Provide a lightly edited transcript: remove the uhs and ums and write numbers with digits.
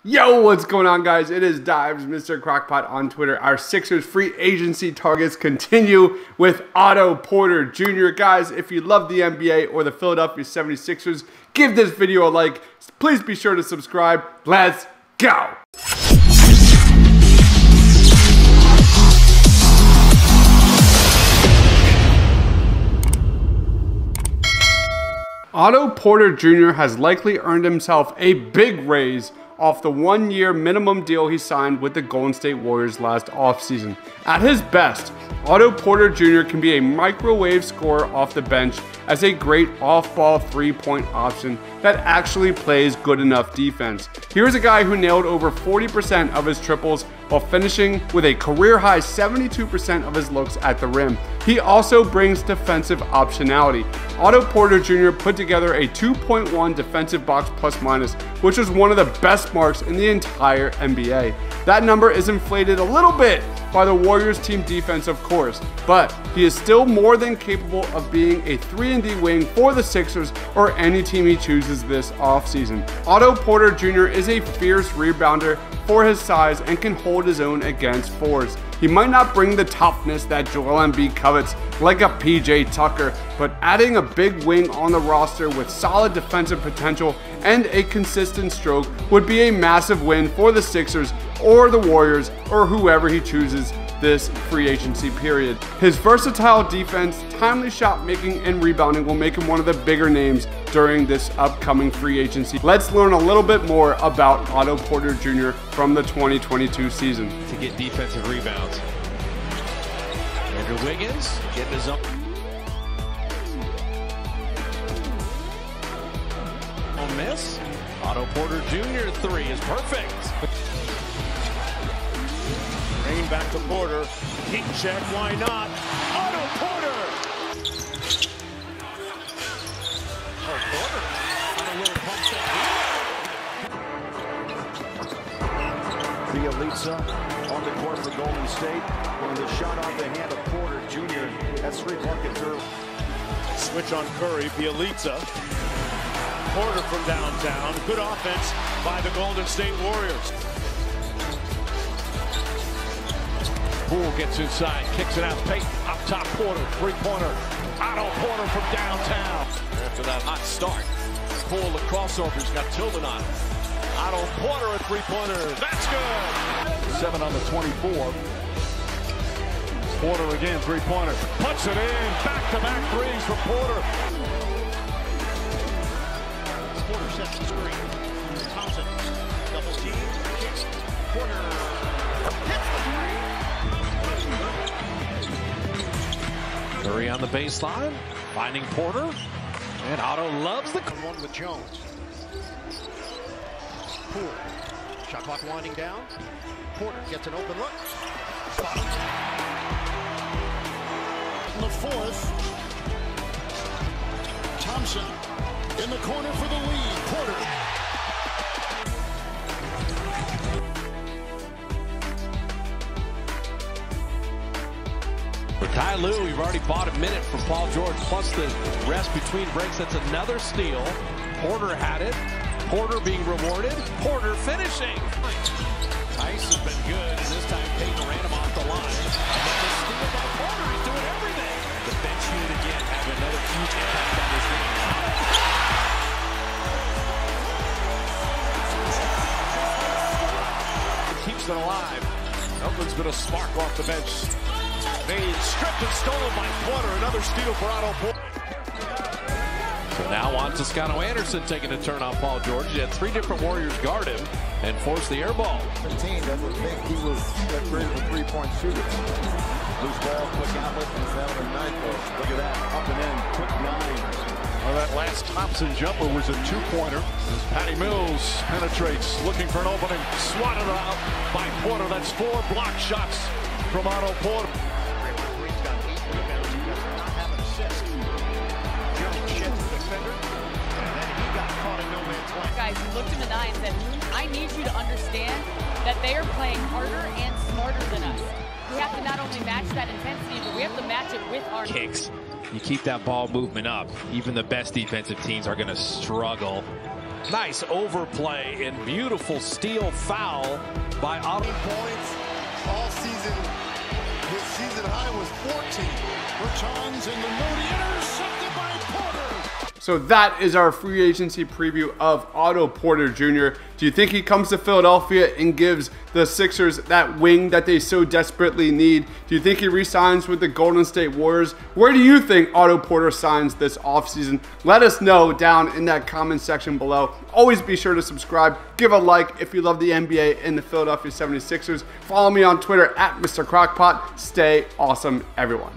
Yo, what's going on, guys? It is Dives, Mr. Crockpot on Twitter. Our Sixers free agency targets continue with Otto Porter Jr. Guys, if you love the NBA or the Philadelphia 76ers, give this video a like. Please be sure to subscribe. Let's go! Otto Porter Jr. has likely earned himself a big raise off the one-year minimum deal he signed with the Golden State Warriors last offseason. At his best, Otto Porter Jr. can be a microwave scorer off the bench as a great off-ball three-point option that actually plays good enough defense. Here's a guy who nailed over 40% of his triples while finishing with a career-high 72% of his looks at the rim. He also brings defensive optionality. Otto Porter Jr. put together a 2.1 defensive box plus minus, which was one of the best marks in the entire NBA. That number is inflated a little bit by the Warriors team defense, of course, but he is still more than capable of being a 3-and-D wing for the Sixers or any team he chooses this offseason. Otto Porter Jr. is a fierce rebounder for his size and can hold his own against fours. He might not bring the toughness that Joel Embiid covets like a PJ Tucker, but adding a big wing on the roster with solid defensive potential and a consistent stroke would be a massive win for the Sixers or the Warriors or whoever he chooses this free agency period. His versatile defense, timely shot making, and rebounding will make him one of the bigger names during this upcoming free agency. Let's learn a little bit more about Otto Porter Jr. from the 2022 season. To get defensive rebounds. Andrew Wiggins getting his up. On miss. Otto Porter Jr. three is perfect. Rain back to Porter. Heat check, why not? Otto Porter! Oh, Porter on a little pump step. Bielitsa on the court for Golden State. And the shot off the hand of Porter Jr. That's 3 buckets early. Switch on Curry. Bielitsa. Porter from downtown. Good offense by the Golden State Warriors. Poole gets inside, kicks it out, Payton, up top, Porter, three-pointer. Otto Porter from downtown. After that hot start, Poole, the crossover, he's got Tillman on it. Otto Porter, a three-pointer, that's good. 7 on the 24. Porter again, three-pointer. Puts it in, back-to-back threes for Porter. Porter sets the screen. Thompson, double team, kicks. Porter hits the three. Curry on the baseline, finding Porter, and Otto loves the one with Jones. Poole, shot clock winding down. Porter gets an open look. Spot him. In the fourth, Thompson in the corner for the lead. Porter. For Ty Lue, we've already bought a minute from Paul George, plus the rest between breaks. That's another steal. Porter had it. Porter being rewarded. Porter finishing. Tice has been good, and this time Payton ran him off the line. But the steal by Porter, he's doing everything. The bench unit again having another huge impact on this game. Keeps it alive. Oakland's been a spark off the bench. Made, stripped and stolen by Porter. Another steal for Otto Porter. So now on Toscano Anderson taking a turn on Paul George. He had 3 different Warriors guard him and force the air ball. 15 doesn't think he was that great of a three-point shooter. Loose ball, quick outlet, and found a ninth post. Look at that, up and in, quick 9. Well, that last Thompson jumper was a 2-pointer. As Patty Mills penetrates, looking for an opening. Swatted out by Porter. That's 4 block shots from Otto Porter. Guys, he looked in the eye and said, I need you to understand that they are playing harder and smarter than us. We have to not only match that intensity, but we have to match it with our kicks. You keep that ball movement up. Even the best defensive teams are going to struggle Nice overplay and beautiful steal foul by Otto. Points all season. His season high was 14. Bertans in the Moody, intercepted by Porter. So that is our free agency preview of Otto Porter Jr. Do you think he comes to Philadelphia and gives the Sixers that wing that they so desperately need? Do you think he re-signs with the Golden State Warriors? Where do you think Otto Porter signs this offseason? Let us know down in that comment section below. Always be sure to subscribe. Give a like if you love the NBA and the Philadelphia 76ers. Follow me on Twitter at Mr. Crockpot. Stay awesome, everyone.